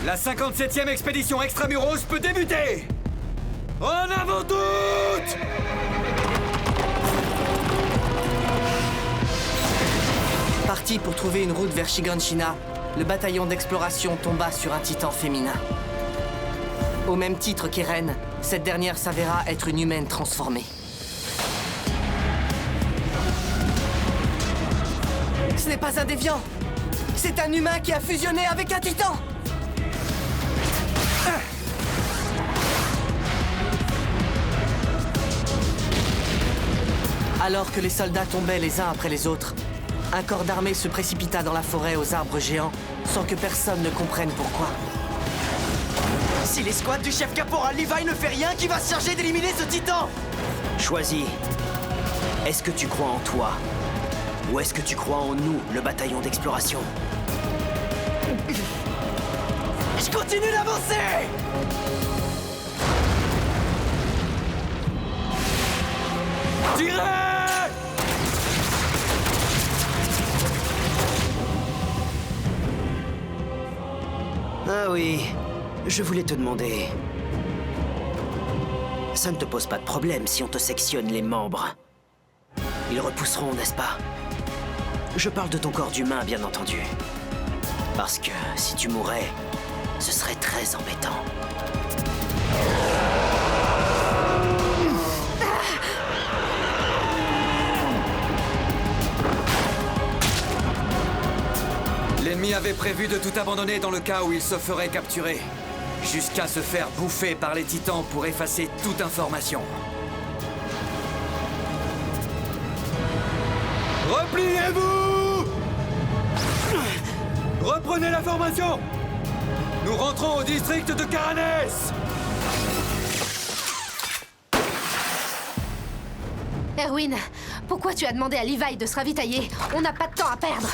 La 57e expédition Extramuros peut débuter! En avant toutes! Parti pour trouver une route vers Shiganshina, le bataillon d'exploration tomba sur un titan féminin. Au même titre qu'Eren, cette dernière s'avéra être une humaine transformée. Ce n'est pas un déviant! C'est un humain qui a fusionné avec un titan! Alors que les soldats tombaient les uns après les autres, un corps d'armée se précipita dans la forêt aux arbres géants sans que personne ne comprenne pourquoi. Si l'escouade du chef caporal Levi ne fait rien, qui va se charger d'éliminer ce titan? Choisis. Est-ce que tu crois en toi? Ou est-ce que tu crois en nous, le bataillon d'exploration? Je continue d'avancer! Tirez! Ah oui, je voulais te demander... Ça ne te pose pas de problème si on te sectionne les membres. Ils repousseront, n'est-ce pas? Je parle de ton corps d'humain, bien entendu. Parce que si tu mourais, ce serait très embêtant. L'ennemi avait prévu de tout abandonner dans le cas où il se ferait capturer, jusqu'à se faire bouffer par les titans pour effacer toute information. Repliez-vous! Reprenez la formation! Nous rentrons au district de Karanes! Erwin, pourquoi tu as demandé à Levi de se ravitailler? On n'a pas de temps à perdre.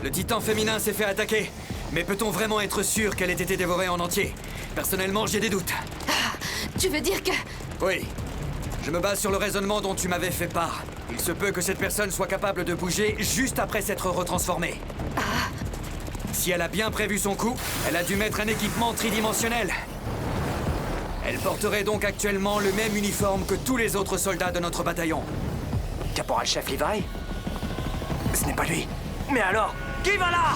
Le titan féminin s'est fait attaquer. Mais peut-on vraiment être sûr qu'elle ait été dévorée en entier? Personnellement, j'ai des doutes. Ah, tu veux dire que... Oui. Je me base sur le raisonnement dont tu m'avais fait part. Il se peut que cette personne soit capable de bouger juste après s'être retransformée. Si elle a bien prévu son coup, elle a dû mettre un équipement tridimensionnel. Elle porterait donc actuellement le même uniforme que tous les autres soldats de notre bataillon. Caporal-chef Levi? Ce n'est pas lui. Mais alors, qui va là?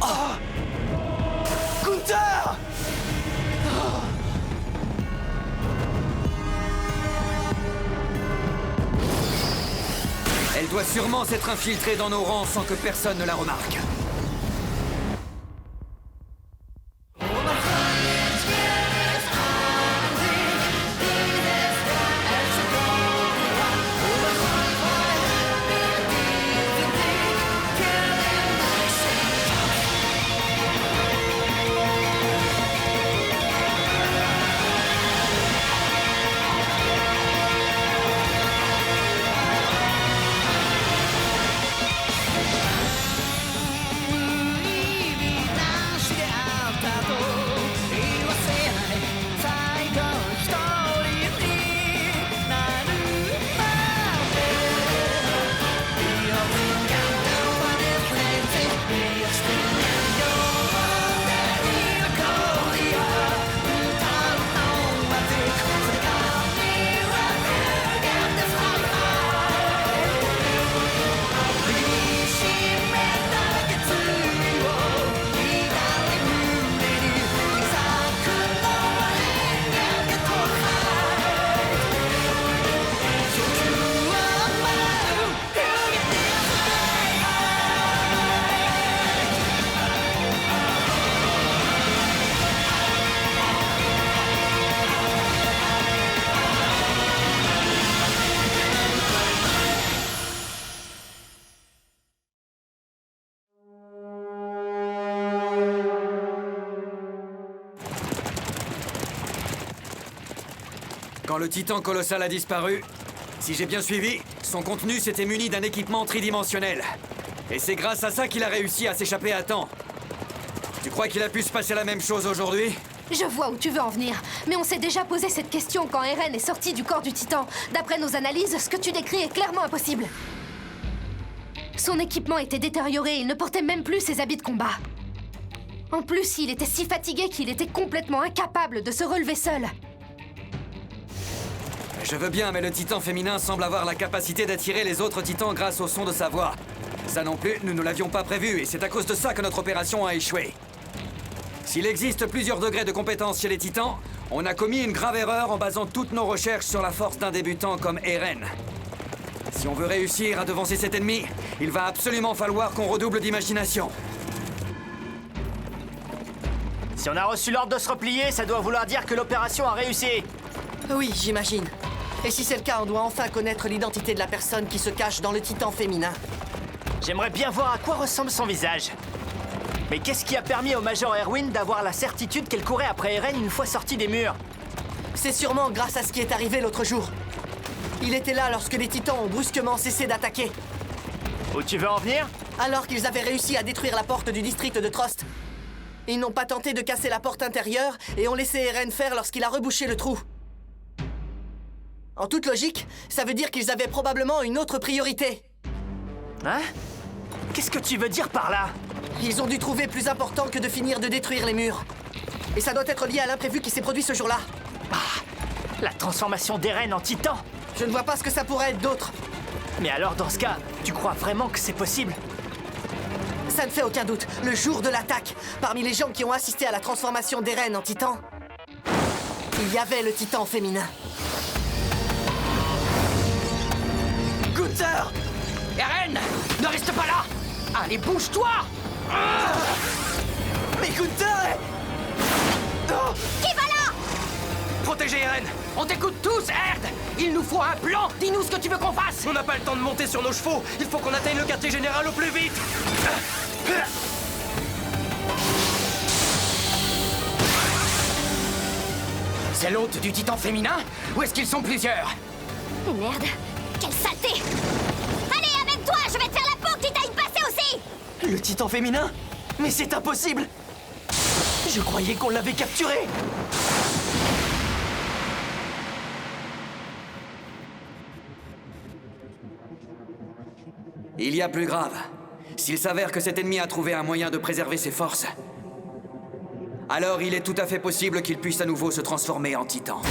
Oh! Gunther! Elle doit sûrement s'être infiltrée dans nos rangs sans que personne ne la remarque. Quand le titan colossal a disparu, si j'ai bien suivi, son contenu s'était muni d'un équipement tridimensionnel. Et c'est grâce à ça qu'il a réussi à s'échapper à temps. Tu crois qu'il a pu se passer la même chose aujourd'hui? Je vois où tu veux en venir, mais on s'est déjà posé cette question quand Eren est sorti du corps du titan. D'après nos analyses, ce que tu décris est clairement impossible. Son équipement était détérioré, il ne portait même plus ses habits de combat. En plus, il était si fatigué qu'il était complètement incapable de se relever seul. Je veux bien, mais le titan féminin semble avoir la capacité d'attirer les autres titans grâce au son de sa voix. Ça non plus, nous ne l'avions pas prévu, et c'est à cause de ça que notre opération a échoué. S'il existe plusieurs degrés de compétence chez les titans, on a commis une grave erreur en basant toutes nos recherches sur la force d'un débutant comme Eren. Si on veut réussir à devancer cet ennemi, il va absolument falloir qu'on redouble d'imagination. Si on a reçu l'ordre de se replier, ça doit vouloir dire que l'opération a réussi. Oui, j'imagine. Et si c'est le cas, on doit enfin connaître l'identité de la personne qui se cache dans le titan féminin. J'aimerais bien voir à quoi ressemble son visage. Mais qu'est-ce qui a permis au Major Erwin d'avoir la certitude qu'elle courait après Eren une fois sortie des murs? C'est sûrement grâce à ce qui est arrivé l'autre jour. Il était là lorsque les titans ont brusquement cessé d'attaquer. Où tu veux en venir? Alors qu'ils avaient réussi à détruire la porte du district de Trost. Ils n'ont pas tenté de casser la porte intérieure et ont laissé Eren faire lorsqu'il a rebouché le trou. En toute logique, ça veut dire qu'ils avaient probablement une autre priorité. Hein? Qu'est-ce que tu veux dire par là? Ils ont dû trouver plus important que de finir de détruire les murs. Et ça doit être lié à l'imprévu qui s'est produit ce jour-là. La transformation d'Eren en titan? Je ne vois pas ce que ça pourrait être d'autre. Mais alors dans ce cas, tu crois vraiment que c'est possible? Ça ne fait aucun doute. Le jour de l'attaque, parmi les gens qui ont assisté à la transformation d'Eren en titan, il y avait le titan féminin. Gunther! Eren! Ne reste pas là! Allez, bouge-toi! Mais Gunther est... Oh! Qui va là? Protégez Eren! On t'écoute tous, Erd! Il nous faut un plan! Dis-nous ce que tu veux qu'on fasse! On n'a pas le temps de monter sur nos chevaux! Il faut qu'on atteigne le quartier général au plus vite! C'est l'hôte du titan féminin? Ou est-ce qu'ils sont plusieurs? Merde, quelle saleté! Allez, amène-toi, je vais te faire la peau que tu t'ailles passer aussi! Le titan féminin? Mais c'est impossible! Je croyais qu'on l'avait capturé! Il y a plus grave. S'il s'avère que cet ennemi a trouvé un moyen de préserver ses forces, alors il est tout à fait possible qu'il puisse à nouveau se transformer en titan.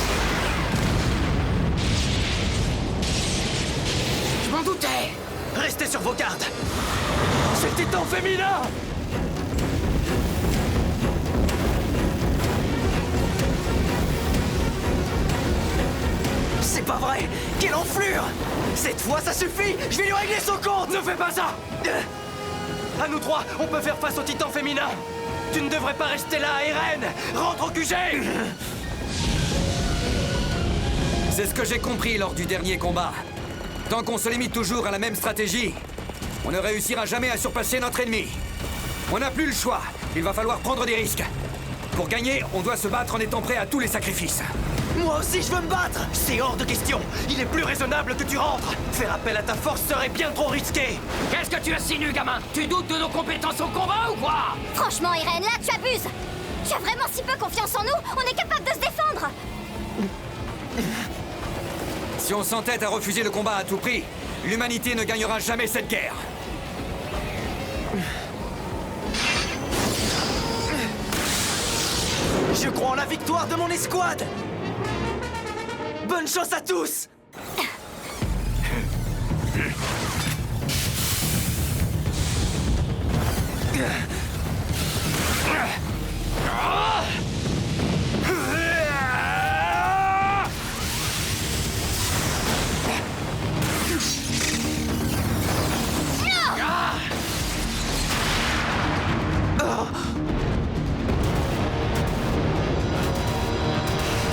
Je m'en doutais! Restez sur vos gardes! C'est le titan féminin! C'est pas vrai! Quelle enflure! Cette fois, ça suffit! Je vais lui régler son compte! Ne fais pas ça! À nous trois, on peut faire face au titan féminin! Tu ne devrais pas rester là, Eren! Rentre au QG! C'est ce que j'ai compris lors du dernier combat. Tant qu'on se limite toujours à la même stratégie, on ne réussira jamais à surpasser notre ennemi. On n'a plus le choix. Il va falloir prendre des risques. Pour gagner, on doit se battre en étant prêt à tous les sacrifices. Moi aussi, je veux me battre! C'est hors de question! Il est plus raisonnable que tu rentres! Faire appel à ta force serait bien trop risqué! Qu'est-ce que tu insinues, gamin? Tu doutes de nos compétences au combat ou quoi? Franchement, Eren, là, tu abuses! Tu as vraiment si peu confiance en nous? On est capable de se défendre! Si on s'entête à refuser le combat à tout prix, l'humanité ne gagnera jamais cette guerre. Je crois en la victoire de mon escouade! Bonne chance à tous!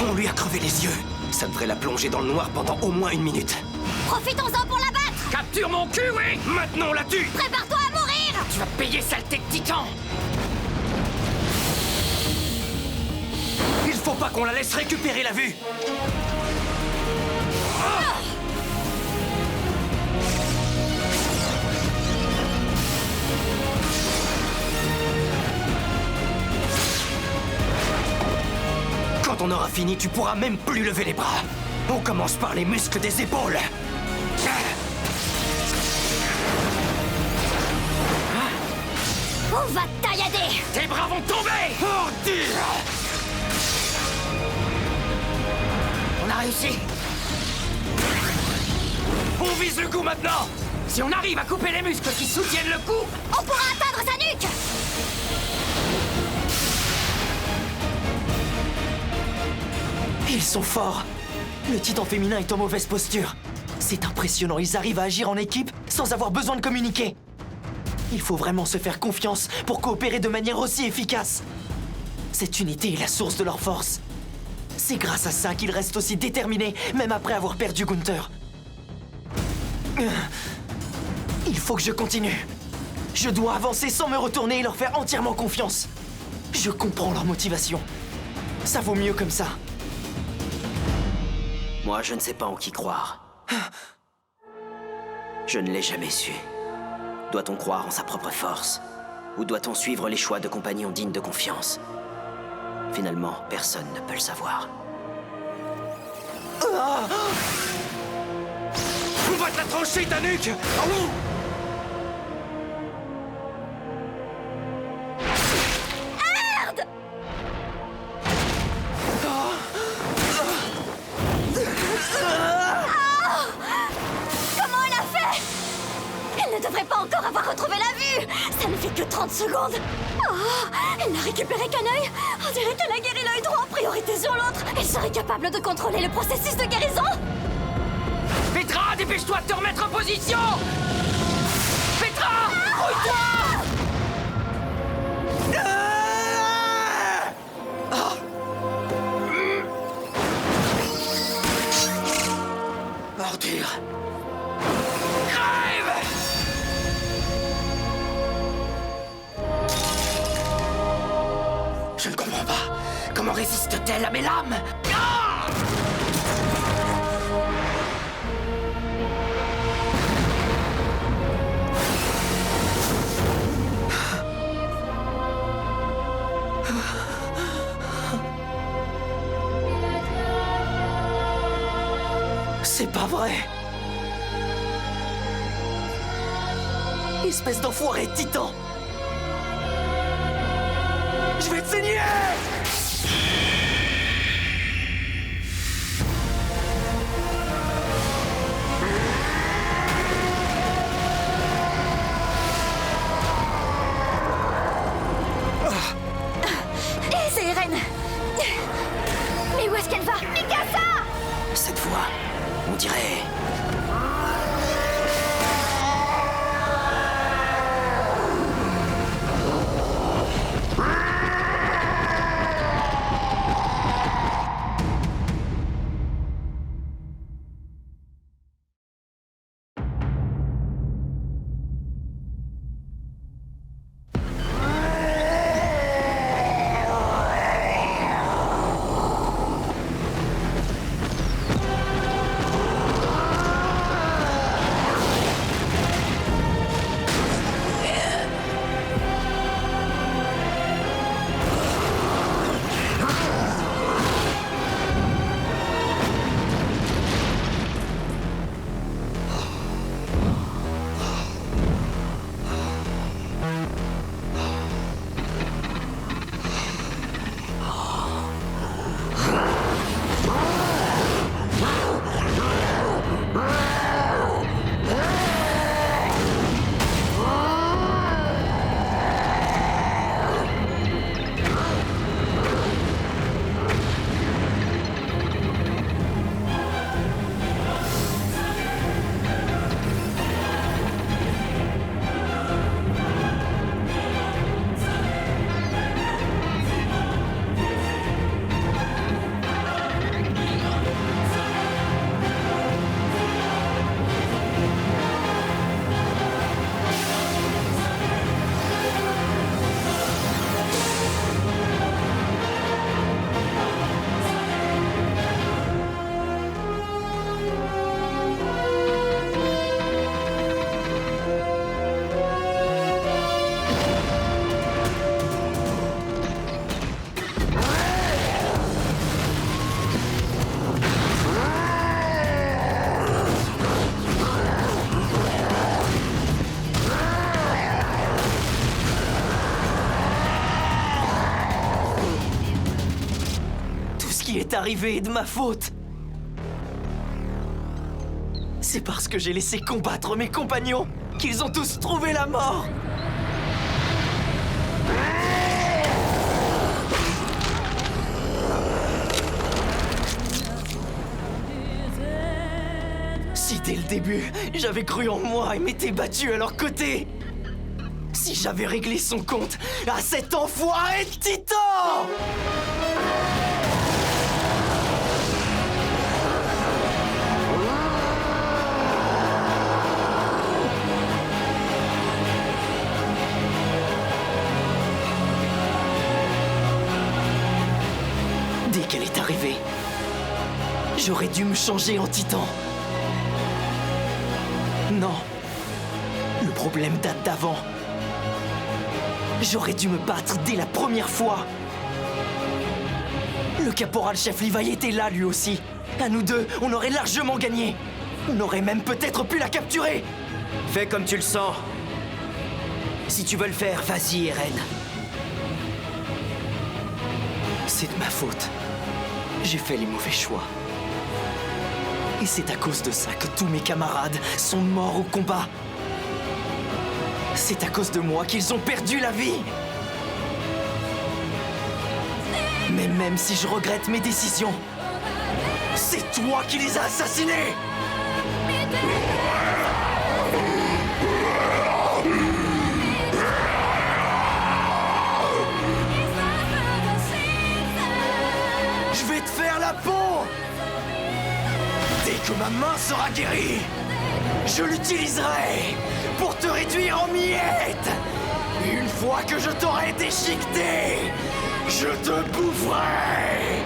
On lui a crevé les yeux. Ça devrait la plonger dans le noir pendant au moins 1 minute. Profitons-en pour la battre! Capture mon cul, oui! Maintenant, on la tue! Prépare-toi à mourir! Tu vas payer, saleté de titan! Il faut pas qu'on la laisse récupérer la vue! Quand on aura fini, tu pourras même plus lever les bras. On commence par les muscles des épaules. On va taillader! Tes bras vont tomber! Ordure! On a réussi! On vise le cou maintenant! Si on arrive à couper les muscles qui soutiennent le cou, On pourra atteindre sa nuque! Ils sont forts! Le titan féminin est en mauvaise posture. C'est impressionnant, ils arrivent à agir en équipe sans avoir besoin de communiquer. Il faut vraiment se faire confiance pour coopérer de manière aussi efficace. Cette unité est la source de leur force. C'est grâce à ça qu'ils restent aussi déterminés, même après avoir perdu Gunther. Il faut que je continue. Je dois avancer sans me retourner et leur faire entièrement confiance. Je comprends leur motivation. Ça vaut mieux comme ça. Moi, je ne sais pas en qui croire. Je ne l'ai jamais su. Doit-on croire en sa propre force? Ou doit-on suivre les choix de compagnons dignes de confiance? Finalement, personne ne peut le savoir. On va te la trancher, ta nuque! Comment elle a fait? Elle ne devrait pas encore avoir retrouvé la vue! Ça ne fait que 30 secondes! Oh, elle n'a récupéré qu'un œil! On dirait qu'elle a guéri l'œil droit, priorité sur l'autre! Elle serait capable de contrôler le processus de guérison! Petra, dépêche-toi de te remettre en position! Petra! Rouille-toi! Ordure! Crève! Je ne comprends pas. Comment résiste-t-elle à mes lames? Ah! C'est pas vrai! Espèce d'enfoiré de titan! Je vais te saigner! C'est Eren! Mais où est-ce qu'elle va? Mikasa! Cette fois, on dirait... qui est arrivé est de ma faute. C'est parce que j'ai laissé combattre mes compagnons qu'ils ont tous trouvé la mort. Si dès le début, j'avais cru en moi et m'étais battu à leur côté, si j'avais réglé son compte à cet enfoiré de Titan! Dès qu'elle est arrivée, j'aurais dû me changer en Titan. Non. Le problème date d'avant. J'aurais dû me battre dès la première fois. Le caporal-chef Levi était là, lui aussi. À nous deux, on aurait largement gagné. On aurait même peut-être pu la capturer. Fais comme tu le sens. Si tu veux le faire, vas-y, Eren. C'est de ma faute. J'ai fait les mauvais choix. Et c'est à cause de ça que tous mes camarades sont morts au combat. C'est à cause de moi qu'ils ont perdu la vie. Mais même si je regrette mes décisions, c'est toi qui les as assassinés. Je vais te faire la peau. Dès que ma main sera guérie, je l'utiliserai pour te réduire en miettes. Et une fois que je t'aurai déchiqueté, je te boufferai.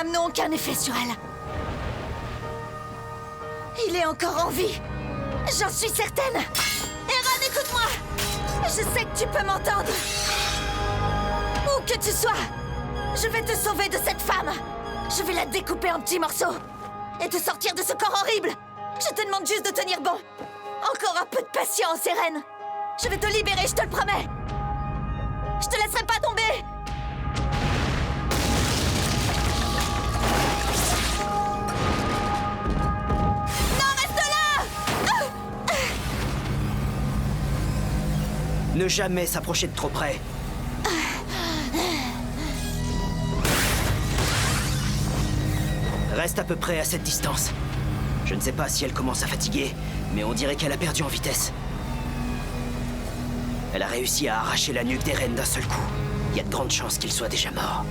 hommes n'ont aucun effet sur elle. Il est encore en vie. J'en suis certaine. Eren, écoute-moi. Je sais que tu peux m'entendre. Où que tu sois, je vais te sauver de cette femme. Je vais la découper en petits morceaux et te sortir de ce corps horrible. Je te demande juste de tenir bon. Encore un peu de patience, Eren. Je vais te libérer, je te le promets. Je te laisserai pas tomber. Non, reste là. Ne jamais s'approcher de trop près. Reste à peu près à cette distance. Je ne sais pas si elle commence à fatiguer, mais on dirait qu'elle a perdu en vitesse. Elle a réussi à arracher la nuque d'Eren d'un seul coup. Il y a de grandes chances qu'il soit déjà mort.